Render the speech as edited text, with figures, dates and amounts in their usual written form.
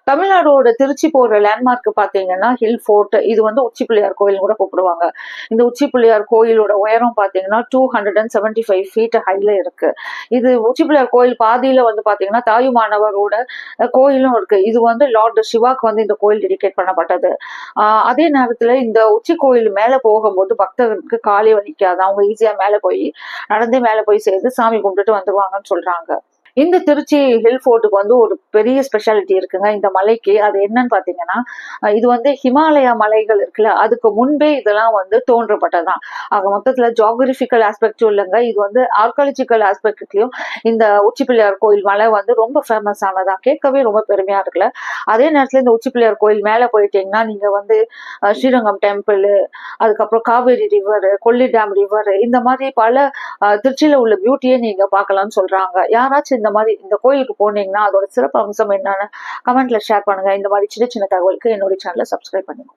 தமிழ்நாடோட திருச்சி போற லேண்ட்மார்க் பாத்தீங்கன்னா hill fort. இது வந்து உச்சி பிள்ளையார் கோயில் கூட கூப்பிடுவாங்க. இந்த உச்சி பிள்ளையார் கோயிலோட உயரம் பாத்தீங்கன்னா 275 ஃபீட் ஹைல இருக்கு. இது உச்சி பிள்ளையார் கோயில் பாதியில வந்து பாத்தீங்கன்னா தாயுமானவரோட கோயிலும் இருக்கு. இது வந்து லார்ட் சிவாக்கு வந்து இந்த கோயில் டெடிகேட் பண்ணப்பட்டது. அதே நேரத்துல இந்த உச்சி கோயில் மேல போகும்போது பக்தர்களுக்கு காலை வலிக்காது. அவங்க ஈஸியா மேல போய் நடந்தே மேல போய் சேர்ந்து சாமி கும்பிட்டுட்டு வந்துருவாங்கன்னு சொல்றாங்க. இந்த திருச்சி ஹில் ஃபோர்ட்டுக்கு வந்து ஒரு பெரிய ஸ்பெஷாலிட்டி இருக்குங்க இந்த மலைக்கு. அது என்னன்னு பாத்தீங்கன்னா, இது வந்து ஹிமாலயா மலைகள் இருக்குல்ல, அதுக்கு முன்பே இதெல்லாம் வந்து தோன்றப்பட்டதுதான். ஆக மொத்தத்துல ஜியோகிராபிக்கல் ஆஸ்பெக்டும் இல்லைங்க, இது வந்து ஆர்காலஜிக்கல் ஆஸ்பெக்ட்லயும் இந்த உச்சி பிள்ளையார் கோயில் மலை வந்து ரொம்ப ஃபேமஸ் ஆனதா. கேட்கவே ரொம்ப பெருமையா இருக்குல்ல. அதே நேரத்துல இந்த உச்சி பிள்ளையார் கோயில் மேல போயிட்டீங்கன்னா நீங்க வந்து ஸ்ரீரங்கம் டெம்பிள், அதுக்கப்புறம் காவேரி ரிவர், கொல்லி டேம் ரிவர், இந்த மாதிரி பல திருச்சியில உள்ள பியூட்டியை நீங்க பார்க்கலாம்னு சொல்றாங்க. யாராச்சும் இந்த மாதிரி இந்த கோயிலுக்கு போனீங்கன்னா அதோட சிறப்பு அம்சம் என்னன்னு கமெண்ட்ல ஷேர் பண்ணுங்க. இந்த மாதிரி சின்ன சின்ன தகவலுக்கு என்னோட சேனலை சப்ஸ்கிரைப் பண்ணுங்க.